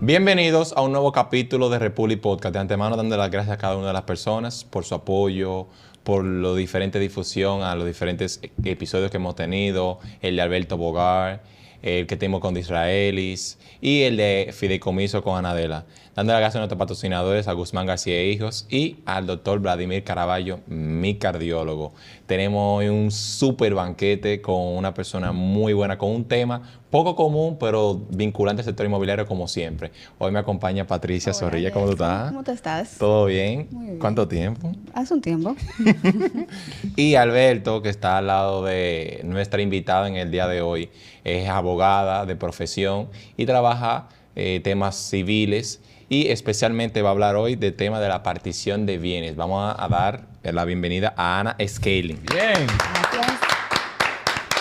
Bienvenidos a un nuevo capítulo de Republic Podcast. De antemano, dando las gracias a cada una de las personas por su apoyo, por la diferente difusión a los diferentes episodios que hemos tenido, el de Alberto Bogar, el que tenemos con Disraelis y el de Fideicomiso con Anadela. Dando las gracias a nuestros patrocinadores, a Guzmán García e Hijos y al doctor Vladimir Caraballo, mi cardiólogo. Tenemos hoy un súper banquete con una persona muy buena, con un tema poco común, pero vinculante al sector inmobiliario como siempre. Hoy me acompaña Patricia Zorrilla. ¿Cómo tú estás? ¿Cómo tú estás? ¿Todo bien? Muy bien. ¿Cuánto tiempo? Hace un tiempo. Y Alberto, que está al lado de nuestra invitada en el día de hoy, es abogada de profesión y trabaja temas civiles y especialmente va a hablar hoy del tema de la partición de bienes. Vamos a dar la bienvenida a Ana Scaling. Bien. Gracias.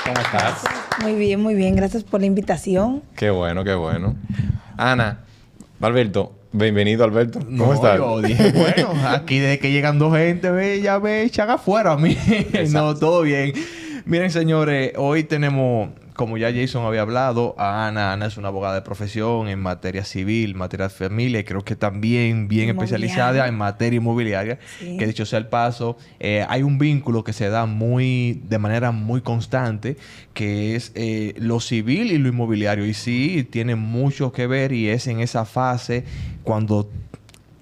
¿Cómo estás? Muy bien, muy bien. Gracias por la invitación. Qué bueno, qué bueno. Ana, Alberto, bienvenido Alberto. ¿Cómo estás? Yo dije, bueno, aquí desde que llegan dos gente, ya me echan afuera a mí. No, todo bien. Miren, señores, hoy tenemos, como ya Jason había hablado, a Ana. Ana es una abogada de profesión en materia civil, materia de familia, y creo que también bien especializada en materia inmobiliaria. Sí. Que dicho sea el paso, hay un vínculo que se da de manera muy constante, que es lo civil y lo inmobiliario. Y sí, tiene mucho que ver y es en esa fase cuando,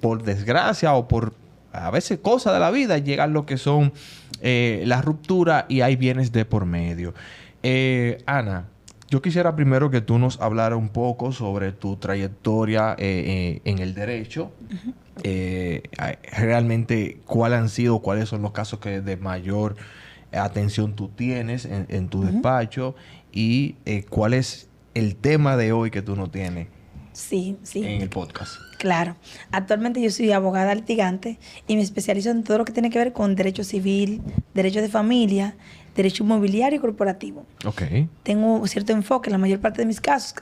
por desgracia o por a veces cosas de la vida, llegan lo que son la ruptura y hay bienes de por medio. Ana, yo quisiera primero que tú nos hablaras un poco sobre tu trayectoria en el derecho. Realmente, cuáles son los casos que de mayor atención tú tienes en tu despacho y cuál es el tema de hoy que tú no tienes Sí. en el podcast. Claro. Actualmente yo soy abogada litigante y me especializo en todo lo que tiene que ver con derecho civil, derecho de familia, derecho inmobiliario y corporativo. Ok. Tengo cierto enfoque. La mayor parte de mis casos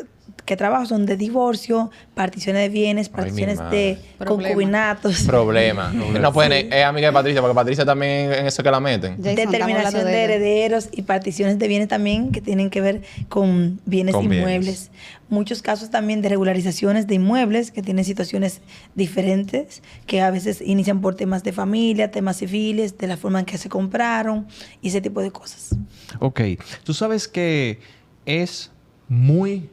que trabajo son de divorcio, particiones de bienes, Ay, particiones mi madre. de concubinatos. Problema. No pueden, es amiga de Patricia, porque Patricia también en eso que la meten. Jason, estamos Determinación hablando de de ella. herederos y particiones de bienes también que tienen que ver con bienes Con bienes. inmuebles. Muchos casos también de regularizaciones de inmuebles que tienen situaciones diferentes, que a veces inician por temas de familia, temas civiles, de la forma en que se compraron y ese tipo de cosas. Ok. Tú sabes que es muy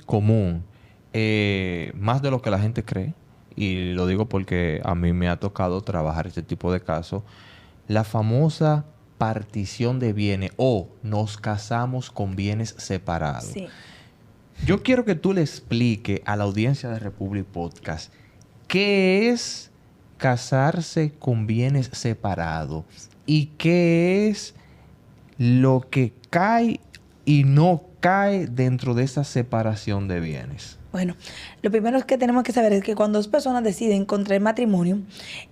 común, más de lo que la gente cree, y lo digo porque a mí me ha tocado trabajar este tipo de casos, la famosa partición de bienes o nos casamos con bienes separados. Sí. Yo quiero que tú le expliques a la audiencia de Republic Podcast qué es casarse con bienes separados y qué es lo que cae y no cae dentro de esa separación de bienes. Bueno, lo primero que tenemos que saber es que cuando dos personas deciden contraer matrimonio,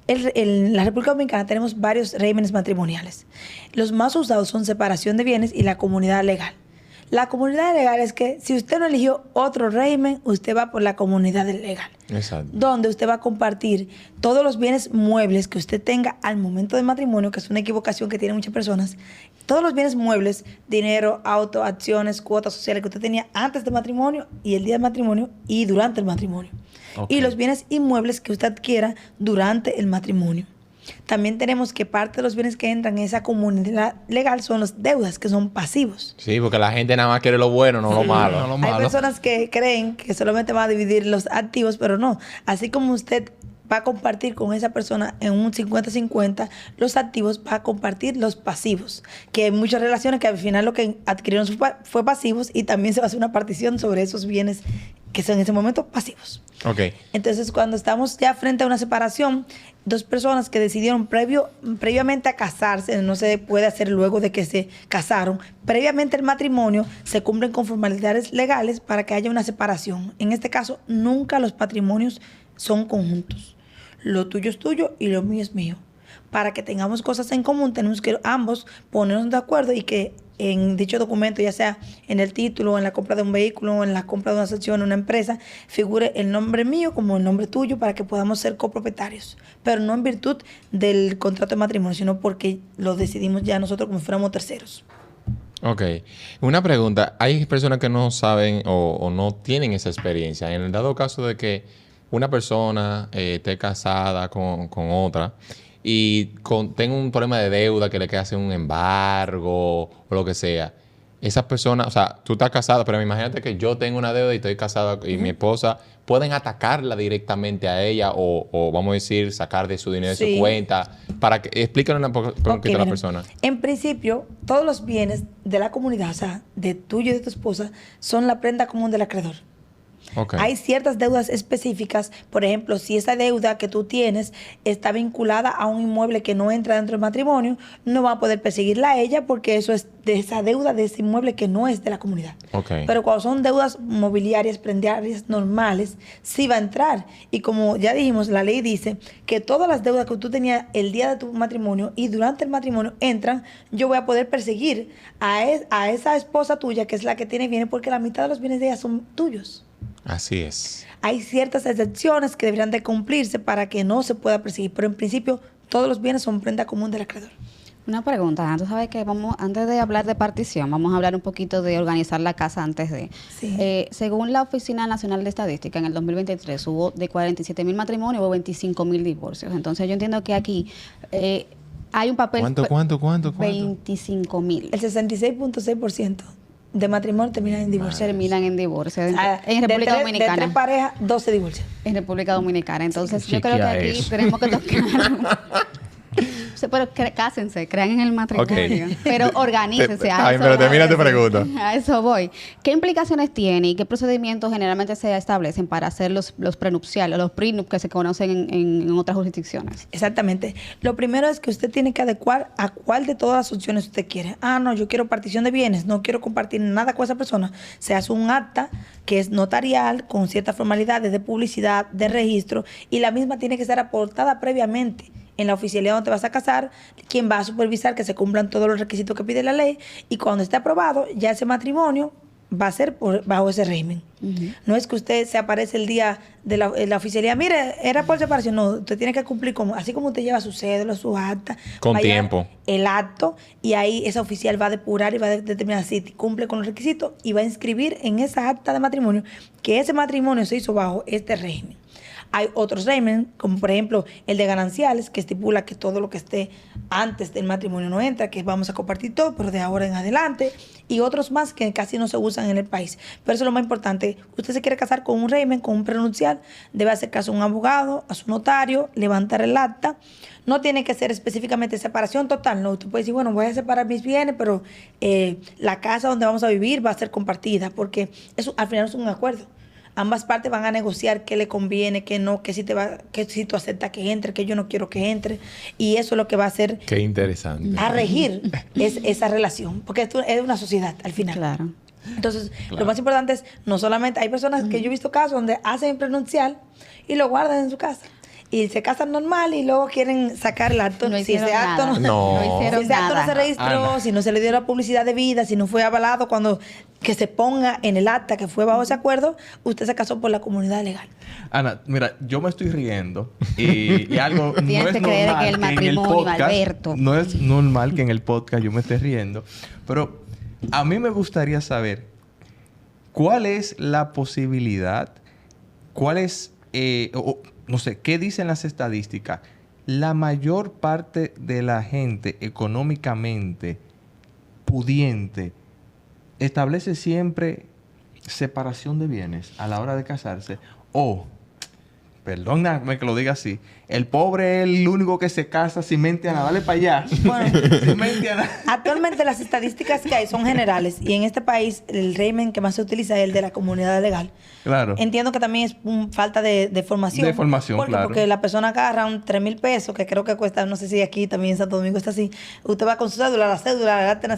en la República Dominicana tenemos varios regímenes matrimoniales. Los más usados son separación de bienes y la comunidad legal. La comunidad legal es que si usted no eligió otro régimen, usted va por la comunidad legal. Exacto. Donde usted va a compartir todos los bienes muebles que usted tenga al momento del matrimonio, que es una equivocación que tienen muchas personas. Todos los bienes muebles, dinero, auto, acciones, cuotas sociales que usted tenía antes del matrimonio y el día del matrimonio y durante el matrimonio. Ok. Y los bienes inmuebles que usted adquiera durante el matrimonio. También tenemos que parte de los bienes que entran en esa comunidad legal son las deudas, que son pasivos. Sí, porque la gente nada más quiere lo bueno, no lo malo. No lo Hay malo. personas que creen que solamente va a dividir los activos, pero no. Así como usted va a compartir con esa persona en un 50-50, los activos va a compartir los pasivos. Que hay muchas relaciones que al final lo que adquirieron fue pasivos y también se va a hacer una partición sobre esos bienes que son en ese momento pasivos. Ok. Entonces, cuando estamos ya frente a una separación, dos personas que decidieron previamente a casarse, no se puede hacer luego de que se casaron, previamente al matrimonio, se cumplen con formalidades legales para que haya una separación. En este caso, nunca los patrimonios son conjuntos. Lo tuyo es tuyo y lo mío es mío. Para que tengamos cosas en común, tenemos que ambos ponernos de acuerdo y que en dicho documento, ya sea en el título, en la compra de un vehículo, en la compra de una sección, en una empresa, figure el nombre mío como el nombre tuyo para que podamos ser copropietarios. Pero no en virtud del contrato de matrimonio, sino porque lo decidimos ya nosotros como si fuéramos terceros. Ok. Una pregunta. Hay personas que no saben o no tienen esa experiencia. En el dado caso de que una persona esté casada con otra y tenga un problema de deuda, que le quede hacer un embargo o lo que sea. Esas personas, o sea, tú estás casada, pero imagínate que yo tengo una deuda y estoy casada y mi esposa, pueden atacarla directamente a ella o vamos a decir, sacar de su dinero de Sí. su cuenta. Explícanos un poquito a la Miren, persona. en principio, todos los bienes de la comunidad, o sea, de tuyo y de tu esposa, son la prenda común del acreedor. Ok. Hay ciertas deudas específicas, por ejemplo, si esa deuda que tú tienes está vinculada a un inmueble que no entra dentro del matrimonio, no va a poder perseguirla a ella porque eso es de esa deuda de ese inmueble que no es de la comunidad. Ok. Pero cuando son deudas mobiliarias, prendiarias normales, sí va a entrar. Y como ya dijimos, la ley dice que todas las deudas que tú tenías el día de tu matrimonio y durante el matrimonio entran, yo voy a poder perseguir a esa esposa tuya, que es la que tiene bienes, porque la mitad de los bienes de ella son tuyos. Así es. Hay ciertas excepciones que deberían de cumplirse para que no se pueda perseguir, pero en principio todos los bienes son prenda común del acreedor. Una pregunta, tú sabes que antes de hablar de partición, vamos a hablar un poquito de organizar la casa antes de. Sí. Según la Oficina Nacional de Estadística, en el 2023 hubo de 47,000 matrimonios, hubo 25,000 divorcios. Entonces yo entiendo que aquí hay un papel... ¿Cuánto? 25,000. El 66.6% de matrimonio termina en divorcio. Terminan en divorcio. O sea, En República de Dominicana. 3 parejas, 12 divorcios. En República Dominicana. Entonces, Sí, yo creo que chequea aquí eso. tenemos que tocar. Pero cásense, crean en el matrimonio. Ok. Pero organícense. Ay, pero termina tu voy. pregunta. A eso voy. ¿Qué implicaciones tiene y qué procedimientos generalmente se establecen para hacer los prenupciales, los prenup que se conocen en otras jurisdicciones? Exactamente. Lo primero es que usted tiene que adecuar a cuál de todas las opciones usted quiere. Ah, no, yo quiero partición de bienes, no quiero compartir nada con esa persona. Se hace un acta que es notarial con ciertas formalidades de publicidad, de registro, y la misma tiene que ser aportada previamente en la oficialidad donde te vas a casar, quien va a supervisar que se cumplan todos los requisitos que pide la ley, y cuando esté aprobado, ya ese matrimonio va a ser bajo ese régimen. No es que usted se aparece el día de la oficialidad, mire, era por separación. No, usted tiene que cumplir así como usted lleva su cédula, su acta. Con va a llevar tiempo. el acto, y ahí esa oficial va a depurar y va a determinar si cumple con los requisitos y va a inscribir en esa acta de matrimonio que ese matrimonio se hizo bajo este régimen. Hay otros régimen, como por ejemplo el de gananciales, que estipula que todo lo que esté antes del matrimonio no entra, que vamos a compartir todo, pero de ahora en adelante, y otros más que casi no se usan en el país. Pero eso es lo más importante. Usted se quiere casar con un régimen, con un prenupcial, debe hacer caso a un abogado, a su notario, levantar el acta. No tiene que ser específicamente separación total, no. Usted puede decir, bueno, voy a separar mis bienes, pero la casa donde vamos a vivir va a ser compartida, porque eso al final es un acuerdo. Ambas partes van a negociar qué le conviene, qué no, que si tú aceptas que entre, que yo no quiero que entre. Y eso es lo que va a hacer Qué interesante. a regir esa relación, porque esto es una sociedad al final. Claro. Entonces, lo más importante es, no solamente, hay personas que yo he visto casos donde hacen prenupcial y lo guardan en su casa. Y se casan normal y luego quieren sacar el acto. No si hicieron ese acto nada. No. No hicieron si ese acto no se nada. registró, Ana. si no se le dio la publicidad debida, si no fue avalado cuando que se ponga en el acta que fue bajo ese acuerdo, usted se casó por la comunidad legal. Ana, mira, yo me estoy riendo y algo no Tienes es que creer normal que el matrimonio, podcast, Alberto. no es normal que en el podcast yo me esté riendo, pero a mí me gustaría saber cuál es la posibilidad, cuál es, no sé, qué dicen las estadísticas. La mayor parte de la gente económicamente pudiente establece siempre separación de bienes a la hora de casarse o, perdóname que lo diga así, el pobre es el único que se casa sin mente a nada, dale para allá. Bueno, Sin mente a nada. actualmente las estadísticas que hay son generales y en este país el régimen que más se utiliza es el de la comunidad legal. Claro. Entiendo que también es falta de formación. De formación, claro. Porque la persona agarra un 3,000 pesos, que creo que cuesta, no sé si aquí también en Santo Domingo está así. Usted va con su cédula, la cédula, el acta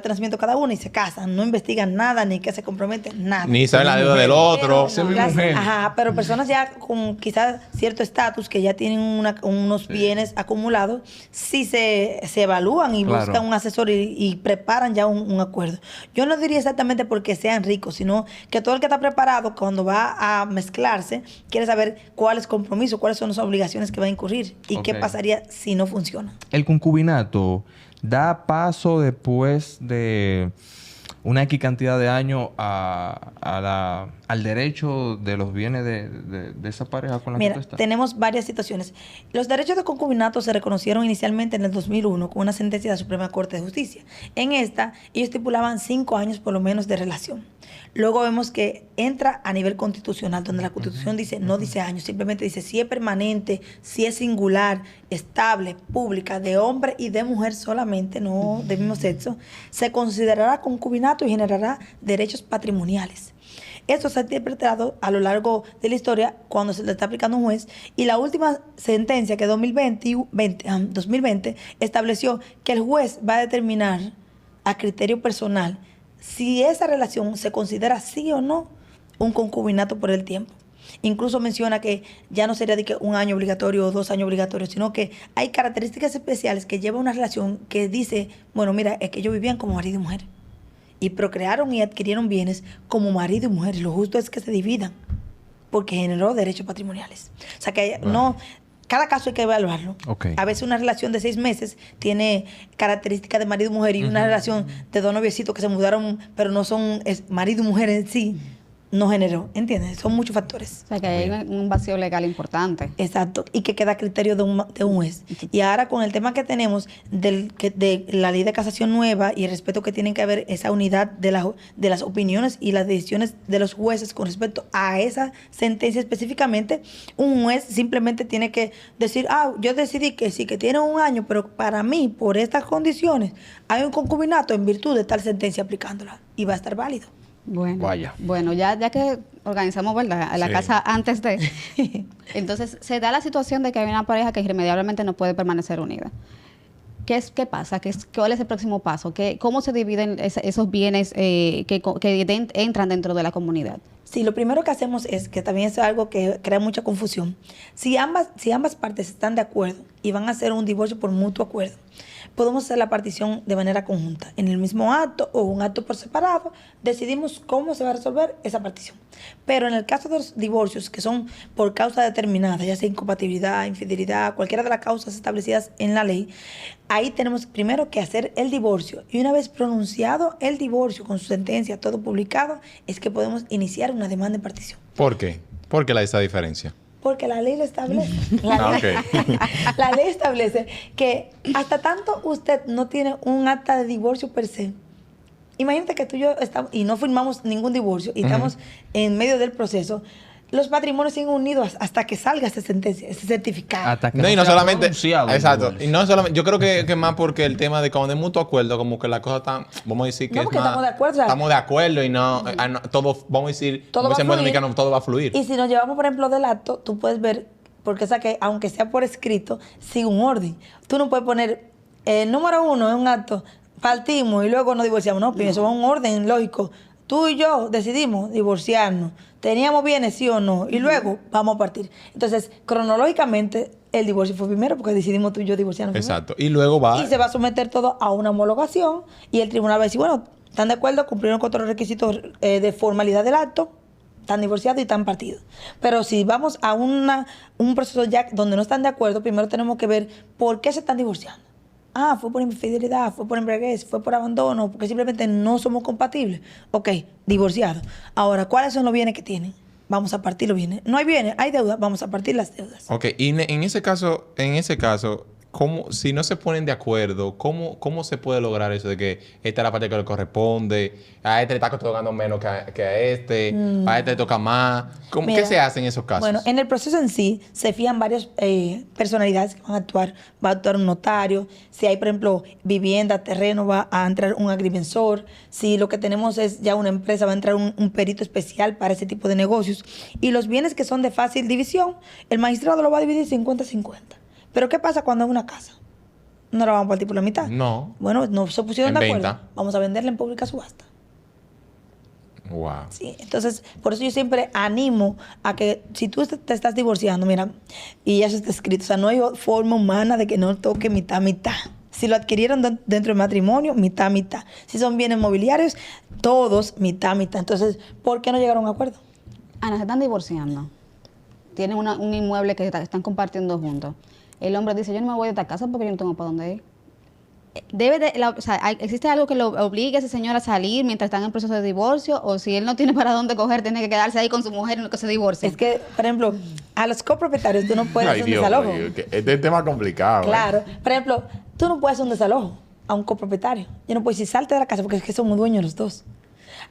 de nacimiento cada uno y se casan. No investigan nada, ni que se comprometen, nada. Ni sabe la deuda del otro. Esa es mi Gracias. mujer. Ajá, pero personas ya con quizás cierto estatus, que ya tienen unos bienes acumulados, sí se evalúan y Claro. buscan un asesor y preparan ya un acuerdo. Yo no diría exactamente porque sean ricos, sino que todo el que está preparado, cuando va a mezclarse, quiere saber cuáles compromisos, cuáles son las obligaciones que va a incurrir y qué Ok. pasaría si no funciona. El concubinato da paso después de una X cantidad de años al derecho de los bienes de esa pareja con la que Mira, tú estás. tenemos varias situaciones. Los derechos de concubinato se reconocieron inicialmente en el 2001 con una sentencia de la Suprema Corte de Justicia. En esta, ellos estipulaban 5 años por lo menos de relación. Luego vemos que entra a nivel constitucional, donde la Constitución dice, no dice años, simplemente dice si es permanente, si es singular, estable, pública, de hombre y de mujer solamente, no del mismo sexo, se considerará concubinato y generará derechos patrimoniales. Esto se ha interpretado a lo largo de la historia cuando se le está aplicando a un juez, y la última sentencia, que es 2020 estableció que el juez va a determinar a criterio personal si esa relación se considera sí o no un concubinato por el tiempo. Incluso menciona que ya no sería de que 1 año obligatorio o 2 años obligatorios, sino que hay características especiales que lleva una relación que dice, bueno, mira, es que ellos vivían como marido y mujer y procrearon y adquirieron bienes como marido y mujer. Lo justo es que se dividan porque generó derechos patrimoniales. O sea que no, cada caso hay que evaluarlo. Ok. A veces una relación de 6 meses tiene características de marido y mujer, y una relación de 2 noviecitos que se mudaron pero no son marido y mujer en sí, no generó. ¿Entiendes? Son muchos factores. O sea, que hay un vacío legal importante. Exacto, y que queda a criterio de un juez. Y ahora con el tema que tenemos de la ley de casación nueva y el respeto que tienen que haber, esa unidad de las opiniones y las decisiones de los jueces con respecto a esa sentencia específicamente, un juez simplemente tiene que decir, yo decidí que sí, que tiene 1 año, pero para mí, por estas condiciones, hay un concubinato en virtud de tal sentencia aplicándola y va a estar válido. Bueno, Vaya. bueno, ya que organizamos, ¿verdad?, a la Sí. casa antes de... Entonces, se da la situación de que hay una pareja que irremediablemente no puede permanecer unida. ¿Qué pasa? ¿Cuál es el próximo paso? ¿Cómo se dividen esos bienes que entran dentro de la comunidad? Sí, lo primero que hacemos es, que también es algo que crea mucha confusión, si ambas partes están de acuerdo y van a hacer un divorcio por mutuo acuerdo, podemos hacer la partición de manera conjunta. En el mismo acto o un acto por separado, decidimos cómo se va a resolver esa partición. Pero en el caso de los divorcios que son por causa determinada, ya sea incompatibilidad, infidelidad, cualquiera de las causas establecidas en la ley, ahí tenemos primero que hacer el divorcio. Y una vez pronunciado el divorcio con su sentencia, todo publicado, es que podemos iniciar una demanda de partición. ¿Por qué? ¿Por qué esa diferencia? Porque la ley lo establece. La ley establece que hasta tanto usted no tiene un acta de divorcio per se. Imagínate que tú y yo estamos y no firmamos ningún divorcio y estamos en medio del proceso. Los matrimonios siguen unidos hasta que salga esa sentencia, ese certificado. Hasta que No, y no sea solamente. pronunciado el Exacto. divorcio. Y no solamente. Yo creo que más porque el tema de cuando es mutuo acuerdo, como que la cosa está. Vamos a decir que No, es porque más. estamos de acuerdo, o sea, estamos de acuerdo y no. Todo, vamos a decir. Todo como va a dicen en buen fluir. dominicano, todo va a fluir. Y si nos llevamos, por ejemplo, del acto, tú puedes ver, porque o que aunque sea por escrito, sigue un orden. Tú no puedes poner número 1 en un acto, partimos y luego nos divorciamos. No, pero eso es un orden lógico. Tú y yo decidimos divorciarnos. Teníamos bienes, sí o no. Y luego vamos a partir. Entonces, cronológicamente, el divorcio fue primero porque decidimos tú y yo divorciarnos primero. Exacto. Y luego va. Y se va a someter todo a una homologación y el tribunal va a decir, bueno, ¿están de acuerdo? Cumplieron con todos los requisitos de formalidad del acto, están divorciados y están partidos. Pero si vamos a un proceso ya donde no están de acuerdo, primero tenemos que ver por qué se están divorciando. Fue por infidelidad, fue por embriaguez, fue por abandono, porque simplemente no somos compatibles. Ok, divorciados. Ahora, ¿cuáles son los bienes que tienen? Vamos a partir los bienes. No hay bienes, hay deudas, vamos a partir las deudas. Ok, y en ese caso, ¿cómo, si no se ponen de acuerdo, cómo se puede lograr eso de que esta es la parte que le corresponde, a este le está tocando menos que a este, a este le toca más? Mira, ¿Qué se hace en esos casos? Bueno, en el proceso en sí se fijan varias personalidades que van a actuar. Va a actuar un notario. Si hay, por ejemplo, vivienda, terreno, va a entrar un agrimensor. Si lo que tenemos es ya una empresa, va a entrar un perito especial para ese tipo de negocios. Y los bienes que son de fácil división, el magistrado lo va a dividir 50-50. Pero ¿qué pasa cuando es una casa? No la vamos a partir por la mitad. No. Bueno, no se pusieron En de acuerdo. venta. Vamos a venderla en pública subasta. Wow. Sí, entonces, por eso yo siempre animo a que si tú te estás divorciando, mira, y eso está escrito, o sea, no hay forma humana de que no toque mitad. Si lo adquirieron dentro del matrimonio, mitad. Si son bienes mobiliarios, todos mitad. Entonces, ¿por qué no llegaron a un acuerdo? Ana, se están divorciando. Tienen un inmueble que están compartiendo juntos. El hombre dice, yo no me voy de esta casa porque yo no tengo para dónde ir. ¿Existe algo que lo obligue a ese señor a salir mientras están en proceso de divorcio? O si él no tiene para dónde coger, tiene que quedarse ahí con su mujer y no que se divorcie. Es que, por ejemplo, a los copropietarios tú no puedes hacer un desalojo. Este es un tema complicado. Claro. Por ejemplo, tú no puedes hacer un desalojo a un copropietario. Yo no puedo decir, salte de la casa porque es que somos dueños los dos.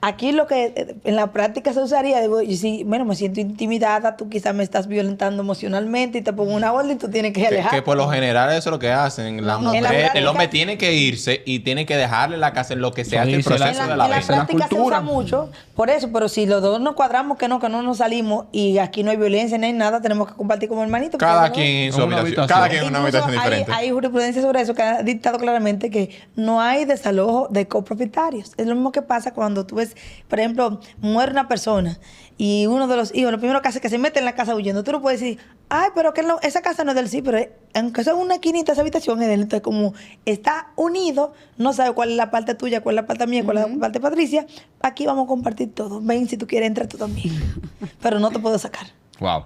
Aquí lo que en la práctica se usaría, digo, y si, bueno, me siento intimidada, tú quizás me estás violentando emocionalmente y te pongo una orden y tú tienes que alejar. Que por lo general eso es lo que hacen. La mujer, el hombre tiene que irse y tiene que dejarle la casa en lo que se hace el proceso de la venta. En la práctica se usa mucho, por eso, pero si los dos nos cuadramos que no nos salimos y aquí no hay violencia ni hay nada, tenemos que compartir como hermanitos. Cada quien en su habitación. Cada quien en una habitación diferente. Hay jurisprudencia sobre eso que ha dictado claramente que no hay desalojo de copropietarios. Es lo mismo que pasa cuando tú ves, por ejemplo, muere una persona y uno de los hijos, lo primero que hace es que se mete en la casa huyendo. Tú no puedes decir, ay, pero que esa casa no es del sí, pero aunque sea una esquinita, esa habitación es de él. Entonces, como está unido, no sabe cuál es la parte tuya, cuál es la parte mía, cuál es la parte de Patricia, aquí vamos a compartir todo. Ven, si tú quieres, entra tú también. Pero no te puedo sacar. Wow.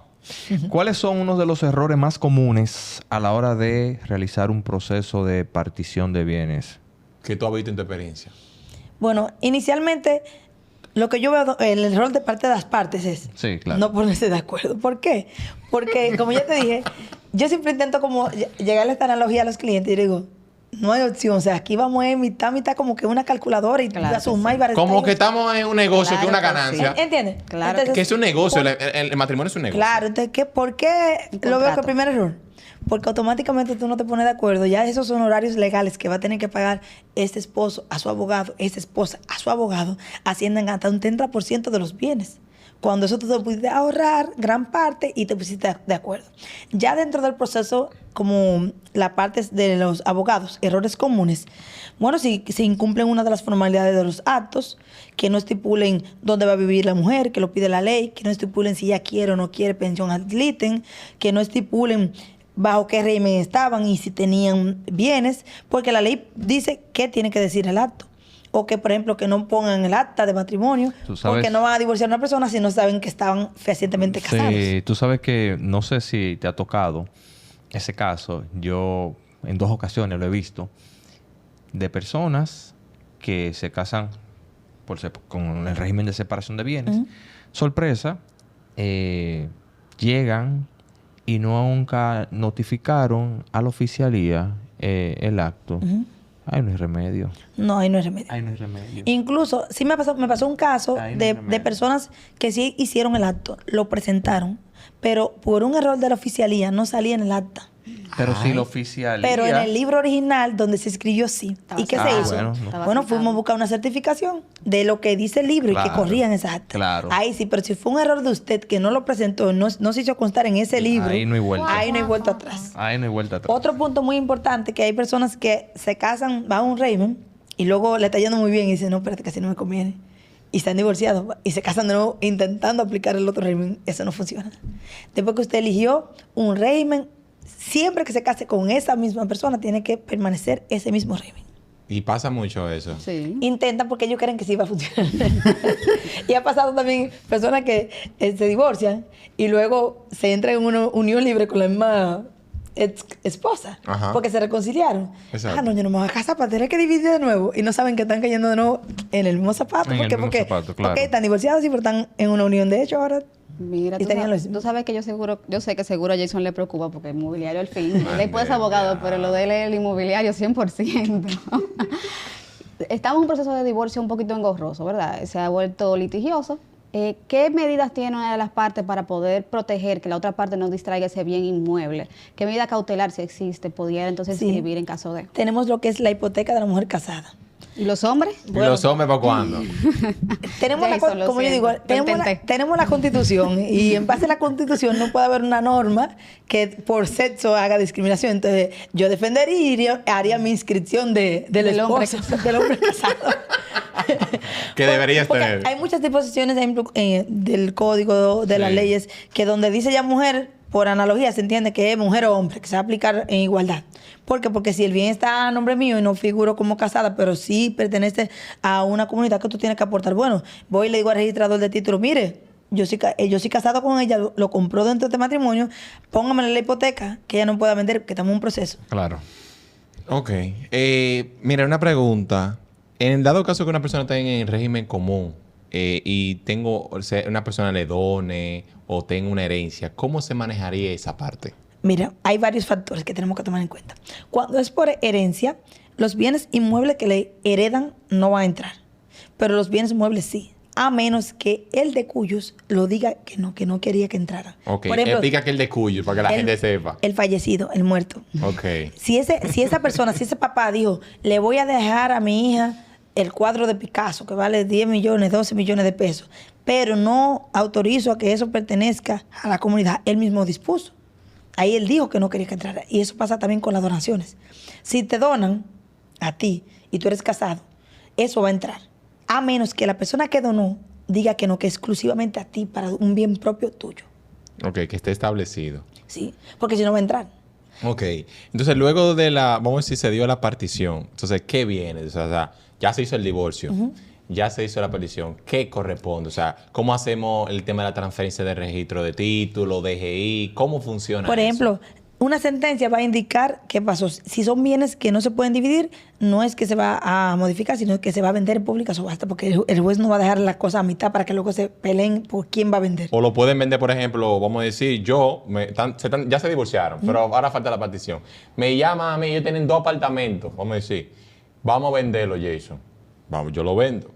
¿Cuáles son unos de los errores más comunes a la hora de realizar un proceso de partición de bienes? ¿Qué tú has visto en tu experiencia? Bueno, inicialmente, lo que yo veo, el error de parte de las partes es no ponerse de acuerdo. ¿Por qué? Porque, como ya te dije, yo siempre intento como llegarle a esta analogía a los clientes y digo, no hay opción. O sea, aquí vamos a mitad, como que una calculadora y claro, sumar y varias. Como que estamos en un negocio, que es una ganancia. Sí. ¿Entiendes? Claro. Entonces, que es un negocio, el matrimonio es un negocio. Claro, entonces, ¿por qué lo veo que el primer error? Porque automáticamente tú no te pones de acuerdo. Ya esos son horarios legales que va a tener que pagar este esposo a su abogado, esta esposa a su abogado, ascienden hasta un 30% de los bienes. Cuando eso tú te pudiste ahorrar gran parte y te pusiste de acuerdo. Ya dentro del proceso, como la parte de los abogados, errores comunes, bueno, si se incumplen una de las formalidades de los actos, que no estipulen dónde va a vivir la mujer, que lo pide la ley, que no estipulen si ella quiere o no quiere pensión ad litem, que no estipulen bajo qué régimen estaban y si tenían bienes, porque la ley dice qué tiene que decir el acto. O que, por ejemplo, que no pongan el acta de matrimonio, porque no van a divorciar a una persona si no saben que estaban fehacientemente casados. Sí, tú sabes que, no sé si te ha tocado ese caso, yo en 2 ocasiones lo he visto, de personas que se casan con el régimen de separación de bienes. Sorpresa, llegan y nunca notificaron a la oficialía el acto. Ahí no hay remedio. No, ahí no hay remedio. Ahí no hay remedio. Incluso, sí me pasó un caso de personas que sí hicieron el acto, lo presentaron, pero por un error de la oficialía no salía en el acta. Pero si la oficialía... Pero en el libro original, donde se escribió sí. ¿Y qué se hizo? Bueno, fuimos a buscar una certificación de lo que dice el libro y que corrían esas actas. Claro. Ahí sí, pero si fue un error de usted que no lo presentó, no se hizo constar en ese libro. Ahí no hay vuelta. Ahí no hay vuelta atrás. Ahí no hay vuelta atrás. Otro punto muy importante, que hay personas que se casan, van a un régimen y luego le está yendo muy bien y dicen, no, espérate, que así no me conviene. Y están divorciados y se casan de nuevo intentando aplicar el otro régimen. Eso no funciona. Después que usted eligió un régimen, siempre que se case con esa misma persona, tiene que permanecer ese mismo régimen. Y pasa mucho eso. Sí. Intentan porque ellos creen que sí va a funcionar. Y ha pasado también personas que se divorcian y luego se entran en una unión libre con la misma esposa. Ajá. Porque se reconciliaron. Exacto. Ah, no, yo no me voy a casar para tener que dividir de nuevo. Y no saben que están cayendo de nuevo en el mismo zapato. En el mismo porque zapato, claro. están divorciados y pero están en una unión de hecho ahora. Mira, tú sabes que yo sé que seguro a Jason le preocupa porque el inmobiliario al fin. Él es abogado, pero lo de él es el inmobiliario 100%. Estamos en un proceso de divorcio un poquito engorroso, ¿verdad? Se ha vuelto litigioso. ¿Qué medidas tiene una de las partes para poder proteger que la otra parte no distraiga ese bien inmueble? ¿Qué medida cautelar, si existe, pudiera entonces escribir en caso de...? Tenemos lo que es la hipoteca de la mujer casada. ¿Y los hombres? ¿Y los hombres para cuándo? Tenemos Jason, como yo digo, tenemos la Constitución y en base a la Constitución no puede haber una norma que por sexo haga discriminación. Entonces, yo defendería, haría mi inscripción del esposo, del hombre casado. Que deberías Porque tener. hay muchas disposiciones del código de las Sí. leyes que donde dice ya mujer, por analogía se entiende que es mujer o hombre, que se va a aplicar en igualdad. ¿Por qué? Porque si el bien está a nombre mío y no figuro como casada, pero sí pertenece a una comunidad que tú tienes que aportar. Bueno, voy y le digo al registrador de título, mire, yo soy casado con ella, lo compró dentro de este matrimonio, póngame la hipoteca, que ella no pueda vender, que estamos en un proceso. Claro. Ok. Mira, una pregunta. En el dado caso que una persona esté en el régimen común y una persona le done o tenga una herencia, ¿cómo se manejaría esa parte? Mira, hay varios factores que tenemos que tomar en cuenta. Cuando es por herencia, los bienes inmuebles que le heredan no van a entrar, pero los bienes muebles sí, a menos que el de cuyos lo diga que no quería que entrara. Ok. Por ejemplo, Explica que el de cuyo, para que la gente sepa. el fallecido, el muerto. Ok. Si esa persona, si ese papá dijo, le voy a dejar a mi hija el cuadro de Picasso, que vale 10 millones, 12 millones de pesos, pero no autorizo a que eso pertenezca a la comunidad, él mismo dispuso. Ahí él dijo que no quería que entrara. Y eso pasa también con las donaciones. Si te donan a ti y tú eres casado, eso va a entrar. A menos que la persona que donó diga que no, que exclusivamente a ti para un bien propio tuyo. Ok, que esté establecido. ¿Sí? Porque si no va a entrar. Ok. Entonces, luego vamos a decir, se dio la partición. Entonces, ¿qué viene? O sea, ya se hizo el divorcio. Ya se hizo la petición. ¿Qué corresponde? O sea, ¿cómo hacemos el tema de la transferencia de registro de título, DGI? ¿Cómo funciona Por eso? ejemplo, una sentencia va a indicar qué pasó. Si son bienes que no se pueden dividir, no es que se va a modificar, sino que se va a vender en pública subasta, porque el juez no va a dejar la cosa a mitad para que luego se peleen por quién va a vender. O lo pueden vender, por ejemplo, vamos a decir, ya se divorciaron, pero ahora falta la partición. Me llaman a mí, ellos tienen 2 apartamentos, vamos a decir, vamos a venderlo, Jason. Vamos, yo lo vendo.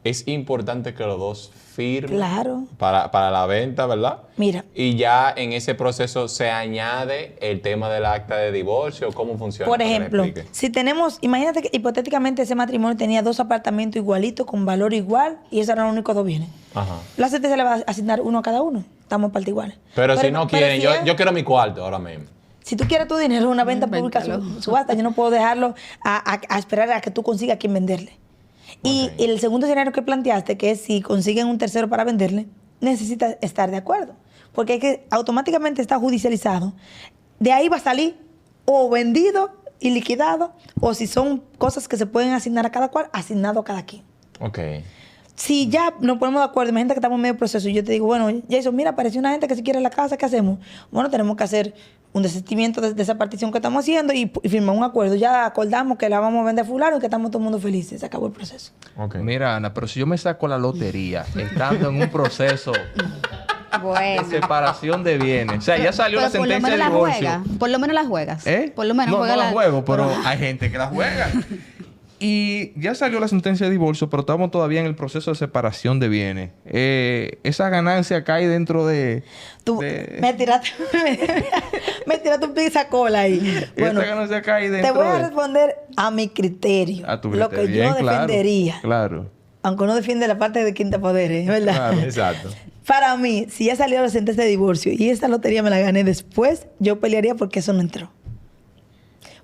Es importante que los dos firmen Claro. para la venta, ¿verdad? Mira. Y ya en ese proceso se añade el tema del acta de divorcio. ¿Cómo funciona? Por Para que me ejemplo, explique. si tenemos, imagínate que hipotéticamente ese matrimonio tenía 2 apartamentos igualitos, con valor igual, y esos eran los únicos 2 bienes. Ajá. La sentencia le va a asignar uno a cada uno. Estamos parte iguales. Pero si no quieren, si yo es- quiero mi cuarto ahora mismo. Si tú quieres tu dinero en una venta pública Véntalo. subasta, yo no puedo dejarlo a esperar a que tú consigas quien venderle. Y Ok. el segundo escenario que planteaste, que es si consiguen un tercero para venderle, necesita estar de acuerdo. Porque hay que automáticamente está judicializado. De ahí va a salir o vendido y liquidado, o si son cosas que se pueden asignar a cada cual, asignado a cada quien. Ok. Si ya nos ponemos de acuerdo, imagínate que estamos en medio proceso y yo te digo, bueno, Jason, mira, apareció una gente que se quiere la casa, ¿qué hacemos? Bueno, tenemos que hacer un desistimiento de esa partición que estamos haciendo y firmar un acuerdo. Ya acordamos que la vamos a vender a fulano y que estamos todo el mundo felices. Se acabó el proceso. Ok. Mira, Ana, pero si yo me saco la lotería estando en un proceso de Bueno. separación de bienes, o sea, ya salió Pero la por lo sentencia menos de la divorcio. juega. Por lo menos la juegas. ¿Eh? Por lo menos no, juega no la juego, pero hay gente que la juega. Y ya salió la sentencia de divorcio, pero estamos todavía en el proceso de separación de bienes. Esa ganancia cae dentro de... Tú de- me tiraste un pizza cola ahí. Bueno, esa ganancia cae te dentro voy a de... responder a mi criterio. A tu lo que criterio. yo Bien, claro, defendería. Claro. Aunque no defiende la parte de quinta poderes, ¿verdad? Claro. Exacto. Para mí, si ya salió la sentencia de divorcio y esta lotería me la gané después, yo pelearía porque eso no entró.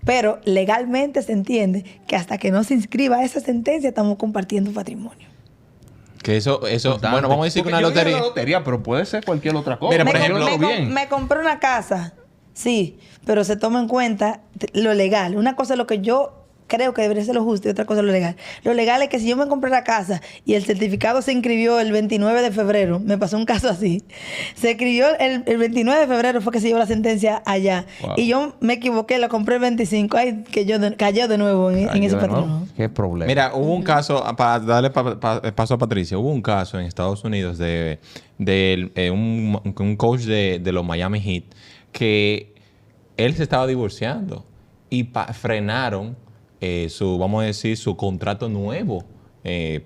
Pero legalmente se entiende que hasta que no se inscriba esa sentencia estamos compartiendo patrimonio. Que eso, bueno, vamos a decir que Porque una yo dije lotería. la lotería, pero puede ser cualquier otra cosa. Mira, por me, ejemplo- com- me com- bien. me compré una casa, sí, pero se toma en cuenta lo legal. Una cosa es lo que yo creo que debería ser lo justo y otra cosa es lo legal. Lo legal es que si yo me compré la casa y el certificado se inscribió el 29 de febrero, me pasó un caso así, se inscribió el 29 de febrero fue que se llevó la sentencia allá. Wow. Y yo me equivoqué, la compré el 25, ay, que yo cayó de nuevo en Ay, ese de nuevo, patrimonio. Qué problema. Mira, hubo un caso, para darle paso a Patricia, hubo un caso en Estados Unidos de un coach de los Miami Heat que él se estaba divorciando y frenaron vamos a decir, su contrato nuevo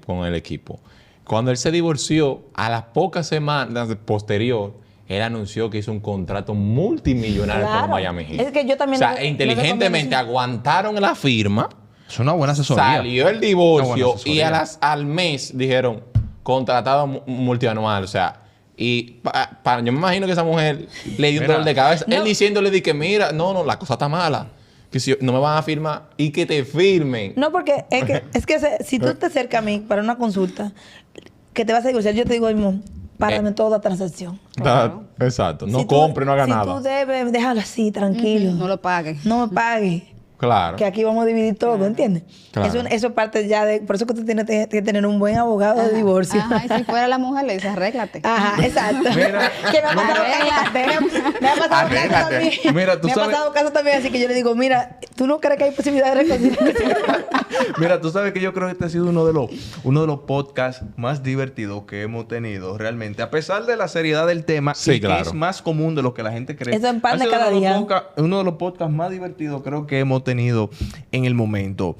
con el equipo. Cuando él se divorció, a las pocas semanas posterior, él anunció que hizo un contrato multimillonario con Claro. Miami Heat. Es que yo también o sea, lo inteligentemente recomiendo, aguantaron la firma. Es una buena asesoría. Salió el Una divorcio buena y asesoría. al mes dijeron contratado multianual. O sea, y yo me imagino que esa mujer le dio un Mira, dolor de cabeza. no. Él diciéndole de que mira, no, la cosa está mala. Que si no me van a firmar y que te firmen. No, porque si tú te acercas a mí para una consulta, que te vas a divorciar, yo te digo mismo, párame toda transacción. Claro. Exacto. No Si compre, no haga si nada. tú debes, déjalo así, tranquilo. No lo pagues. No me pagues. Claro. Que aquí vamos a dividir todo, ¿entiendes? Claro. Eso es parte ya de... Por eso que tú tienes que tener un buen abogado de divorcio. Ajá, y si fuera la mujer, le dice, arréglate. Ajá, exacto. Mira, que me ha pasado me ha pasado caso Arréglate. también. Mira, tú me sabes- ha pasado caso también, así que yo le digo, mira, ¿tú no crees que hay posibilidad de reconciliación? Mira, tú sabes que yo creo que este ha sido uno de los podcasts más divertidos que hemos tenido realmente. A pesar de la seriedad del tema, Sí, y que claro. es más común de lo que la gente cree. Eso en pan Ha de sido cada día. Uno de los podcasts más divertidos creo que hemos tenido en el momento.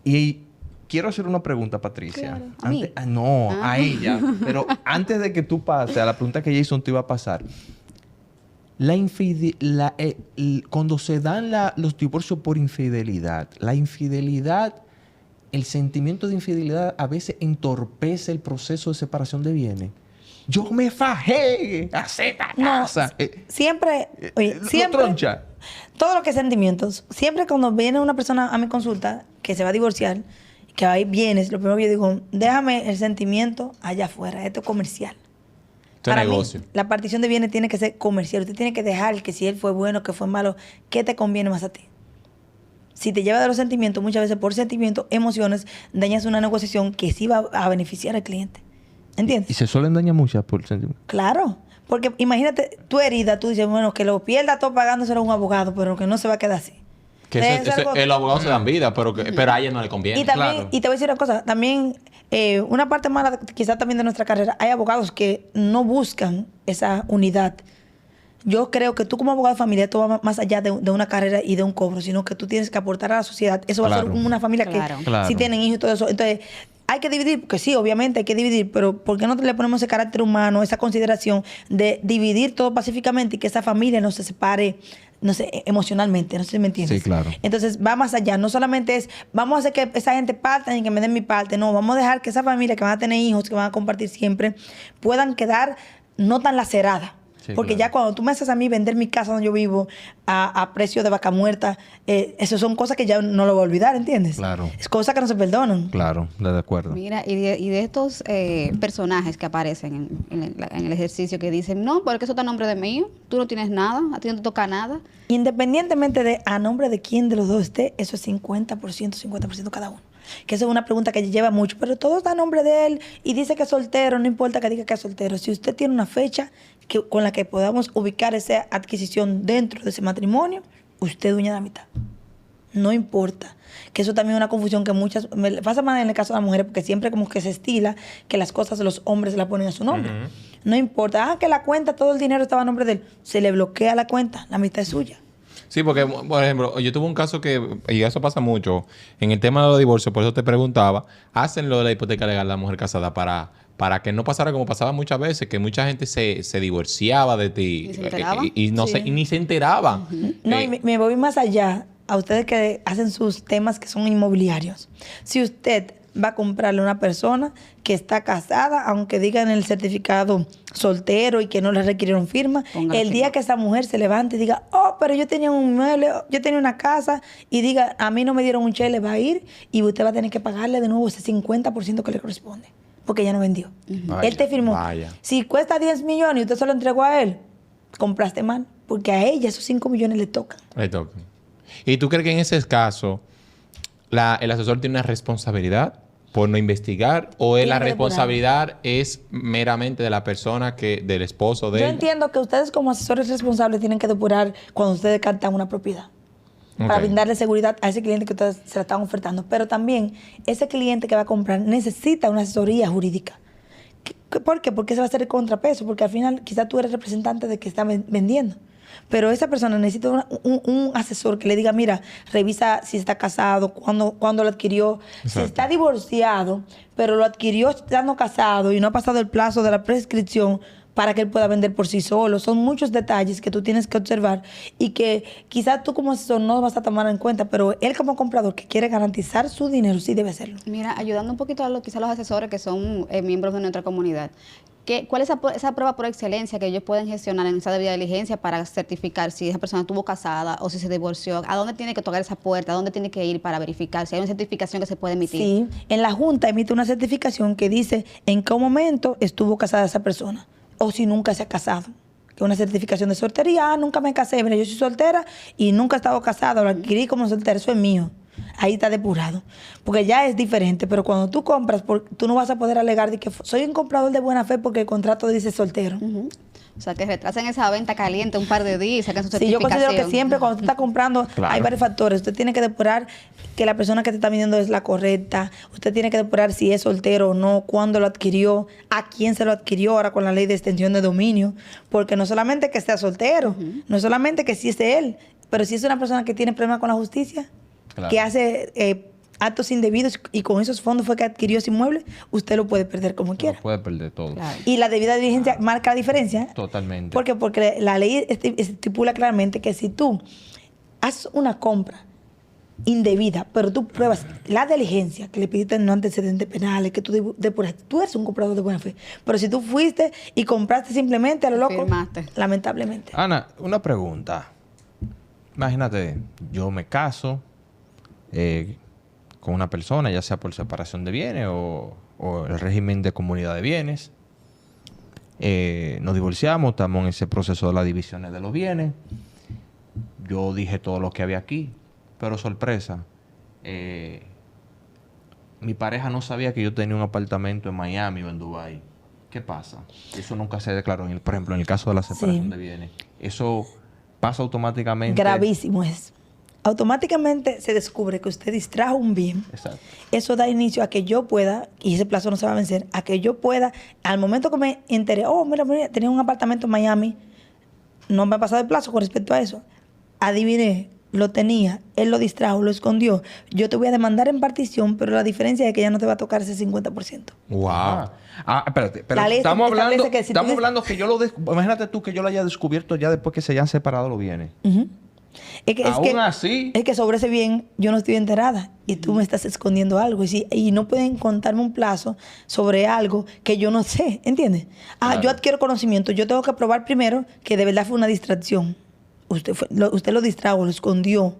Y quiero hacer una pregunta, Patricia. Claro. ¿A mí? A ella. Pero antes de que tú pases a la pregunta que Jason te iba a pasar. Cuando se dan los divorcios por infidelidad, la infidelidad, el sentimiento de infidelidad a veces entorpece el proceso de separación de bienes. Yo me fajé, acepta No, casa. siempre, oye, Lo siempre, troncha. todo lo que es sentimientos, siempre cuando viene una persona a mi consulta que se va a divorciar, que hay bienes, lo primero que yo digo, déjame el sentimiento allá afuera, esto es comercial. Esto es Para mí, negocio. la partición de bienes tiene que ser comercial. Usted tiene que dejar que si él fue bueno, que fue malo, ¿qué te conviene más a ti? Si te lleva de los sentimientos, muchas veces por sentimientos, emociones, dañas una negociación que sí va a beneficiar al cliente. ¿Entiendes? Y se suelen dañar muchas por sentimiento. Claro. Porque imagínate, tu herida, tú dices, bueno, que lo pierda todo pagándoselo a un abogado, pero que no se va a quedar así. Que Debe ser algo- los abogados se dan vida, pero a ella no le conviene. Y también, claro. y te voy a decir una cosa, también una parte mala quizás también de nuestra carrera, hay abogados que no buscan esa unidad. Yo creo que tú como abogado de familia, tú vas más allá de una carrera y de un cobro, sino que tú tienes que aportar a la sociedad. Eso va a ser Claro. como una familia Claro. que Claro. sí tienen hijos y todo eso. Entonces, hay que dividir, porque sí, obviamente hay que dividir, pero ¿por qué no le ponemos ese carácter humano, esa consideración de dividir todo pacíficamente y que esa familia no se separe, no sé, emocionalmente? No sé si me entiendes. Sí, claro. Entonces va más allá, no solamente es vamos a hacer que esa gente parta y que me den mi parte, no, vamos a dejar que esa familia que van a tener hijos, que van a compartir siempre, puedan quedar no tan laceradas. Sí, Porque claro. ya cuando tú me haces a mí vender mi casa donde yo vivo a precio de vaca muerta, eso son cosas que ya no lo voy a olvidar, ¿entiendes? Claro. Es cosas que no se perdonan. Claro, de acuerdo. Mira, y de estos personajes que aparecen en el ejercicio que dicen, no, porque eso está a nombre de mío, tú no tienes nada, a ti no te toca nada. Independientemente de a nombre de quién de los dos esté, eso es 50% cada uno. Que eso es una pregunta que lleva mucho, pero todo está a nombre de él y dice que es soltero, no importa que diga que es soltero. Si usted tiene una fecha con la que podamos ubicar esa adquisición dentro de ese matrimonio, usted es dueña de la mitad. No importa. Que eso también es una confusión que me pasa más en el caso de las mujeres, porque siempre como que se estila que las cosas de los hombres se las ponen a su nombre. No importa, que la cuenta, todo el dinero estaba a nombre de él. Se le bloquea la cuenta, la mitad es suya. Sí, porque, por ejemplo, yo tuve un caso y eso pasa mucho, en el tema de los divorcios, por eso te preguntaba, ¿hacen lo de la hipoteca legal a la mujer casada para que no pasara como pasaba muchas veces, que mucha gente se divorciaba de ti ¿Y se enteraba? y no Sí. y ni se enteraban? No, y me voy más allá a ustedes que hacen sus temas que son inmobiliarios. Si usted va a comprarle a una persona que está casada, aunque diga en el certificado soltero y que no le requirieron firma, Póngale el día firma. que esa mujer se levante y diga, oh, pero yo tenía un mueble, yo tenía una casa, y diga, a mí no me dieron un cheque, va a ir y usted va a tener que pagarle de nuevo ese 50% que le corresponde, porque ya no vendió. Vaya, Él te firmó. vaya. Si cuesta 10 millones y usted se lo entregó a él, compraste mal, porque a ella esos 5 millones le tocan. Le toca. ¿Y tú crees que en ese caso el asesor tiene una responsabilidad por no investigar o Tiene la que depurar. responsabilidad es meramente de la persona del esposo de Yo ella? entiendo que ustedes como asesores responsables tienen que depurar cuando ustedes captan una propiedad. Para Ok. brindarle seguridad a ese cliente que ustedes se la están ofertando. Pero también ese cliente que va a comprar necesita una asesoría jurídica. ¿Por qué? Porque ese va a ser el contrapeso. Porque al final quizás tú eres representante de que está vendiendo. Pero esa persona necesita un asesor que le diga, mira, revisa si está casado, cuándo lo adquirió, si Exacto. está divorciado, pero lo adquirió estando casado y no ha pasado el plazo de la prescripción para que él pueda vender por sí solo. Son muchos detalles que tú tienes que observar y que quizás tú como asesor no vas a tomar en cuenta, pero él como comprador que quiere garantizar su dinero sí debe hacerlo. Mira, ayudando un poquito a quizás los asesores que son miembros de nuestra comunidad. ¿Cuál es esa prueba por excelencia que ellos pueden gestionar en esa debida diligencia para certificar si esa persona estuvo casada o si se divorció? ¿A dónde tiene que tocar esa puerta? ¿A dónde tiene que ir para verificar si hay una certificación que se puede emitir? Sí, en la Junta emite una certificación que dice en qué momento estuvo casada esa persona o si nunca se ha casado. Que una certificación de soltería, nunca me casé, mira, yo soy soltera y nunca he estado casada, lo adquirí como soltera, eso es mío. Ahí está depurado. Porque ya es diferente, pero cuando tú compras, tú no vas a poder alegar de que soy un comprador de buena fe porque el contrato dice soltero. O sea, que retrasen esa venta caliente un par de días y saquen su Sí, yo certificación. considero que siempre cuando usted está comprando Claro. hay varios factores. Usted tiene que depurar que la persona que te está vendiendo es la correcta. Usted tiene que depurar si es soltero o no, cuándo lo adquirió, a quién se lo adquirió ahora con la ley de extensión de dominio. Porque no solamente que sea soltero, no solamente que sí es él, pero si es una persona que tiene problemas con la justicia, Claro. que hace actos indebidos y con esos fondos fue que adquirió ese inmueble, usted lo puede perder como quiera. Puede perder todo. Claro. Y la debida diligencia marca la diferencia. Totalmente. ¿Por qué? Porque la ley estipula claramente que si tú haces una compra indebida, pero tú pruebas la diligencia que le pidiste no antecedentes penales, que tú depuraste, tú eres un comprador de buena fe. Pero si tú fuiste y compraste simplemente a lo loco, Firmaste. lamentablemente. Ana, una pregunta. Imagínate, yo me caso con una persona, ya sea por separación de bienes o el régimen de comunidad de bienes. Nos divorciamos, estamos en ese proceso de las divisiones de los bienes. Yo dije todo lo que había aquí, pero sorpresa, mi pareja no sabía que yo tenía un apartamento en Miami o en Dubái. ¿Qué pasa? Eso nunca se declaró, por ejemplo, en el caso de la separación Sí. de bienes. Eso pasa automáticamente. Gravísimo es. Automáticamente se descubre que usted distrajo un bien. Exacto. Eso da inicio a que yo pueda, y ese plazo no se va a vencer, a que yo pueda, al momento que me enteré, mira, tenía un apartamento en Miami, no me ha pasado el plazo con respecto a eso. Adiviné, lo tenía, él lo distrajo, lo escondió. Yo te voy a demandar en partición, pero la diferencia es que ya no te va a tocar ese 50%. Wow. Espérate, pero La ley estamos establece hablando, que si estamos tú- hablando que yo imagínate tú que yo lo haya descubierto ya después que se hayan separado los bienes. Aún así. Es que sobre ese bien yo no estoy enterada y tú me estás escondiendo algo. Y no pueden contarme un plazo sobre algo que yo no sé, ¿entiendes? Claro. Yo adquiero conocimiento, yo tengo que probar primero que de verdad fue una distracción. Usted lo distrajo, lo escondió,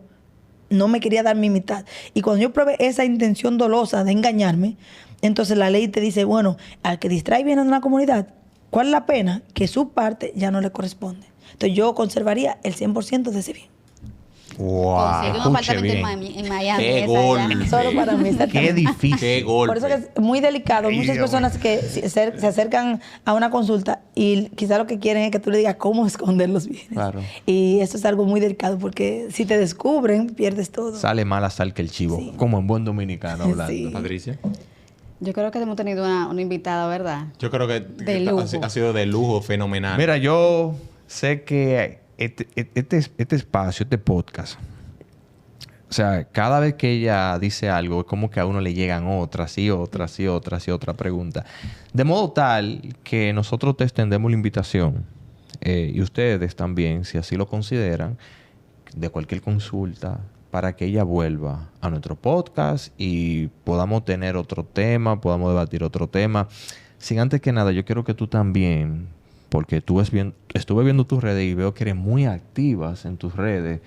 no me quería dar mi mitad. Y cuando yo probé esa intención dolosa de engañarme, entonces la ley te dice, bueno, al que distrae bienes de una comunidad, ¿cuál es la pena? Que su parte ya no le corresponde. Entonces yo conservaría el 100% de ese bien. Wow. Consigue un escuche apartamento bien. en Miami. Qué esa gol. ya. Solo para mí. Qué exactamente. difícil. Qué golpe. Por eso que es muy delicado. Ay, Muchas Dios personas que se acercan a una consulta y quizá lo que quieren es que tú le digas cómo esconder los bienes. Claro. Y eso es algo muy delicado porque si te descubren, pierdes todo. Sale mal a sal que el chivo, Sí. como en buen dominicano hablando. Sí. Patricia. Yo creo que hemos tenido una invitada, ¿verdad? Yo creo que De lujo. ha sido de lujo, fenomenal. Mira, yo sé que este espacio, este podcast, o sea, cada vez que ella dice algo, es como que a uno le llegan otras y otras y otras y otra pregunta. De modo tal que nosotros te extendemos la invitación, y ustedes también, si así lo consideran, de cualquier consulta, para que ella vuelva a nuestro podcast y podamos tener otro tema, podamos debatir otro tema. Sin antes que nada, yo quiero que tú también, porque estuve viendo tus redes y veo que eres muy activas en tus redes,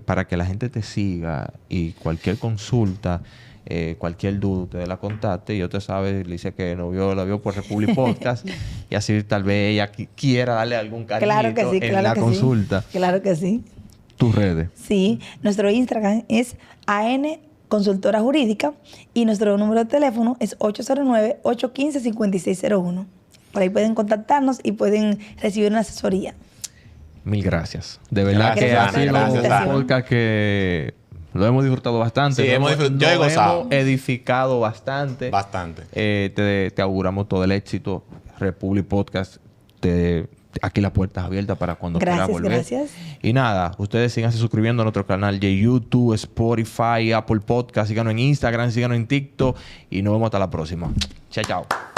para que la gente te siga y cualquier consulta, cualquier duda, usted la contacte. Y yo te sabe, le dice que la vio por Republic Podcast y así tal vez ella quiera darle algún cariñito Claro que sí, en claro la que consulta. sí. Claro que sí. Tus redes. Sí, nuestro Instagram es AN Consultora Jurídica y nuestro número de teléfono es 809-815-5601. Por ahí pueden contactarnos y pueden recibir una asesoría. Mil gracias. De verdad Gracias, que ha Ana, sido gracias, un Ana. podcast que lo hemos disfrutado bastante. Sí, Nos yo he gozado. hemos edificado bastante. Bastante. Te auguramos todo el éxito. Republic Podcast, aquí las puertas abiertas para cuando quieras Gracias, volver. gracias. Y nada, ustedes síganse suscribiendo a nuestro canal de YouTube, Spotify, Apple Podcast. Síganos en Instagram, síganos en TikTok. Y nos vemos hasta la próxima. Chao, chao.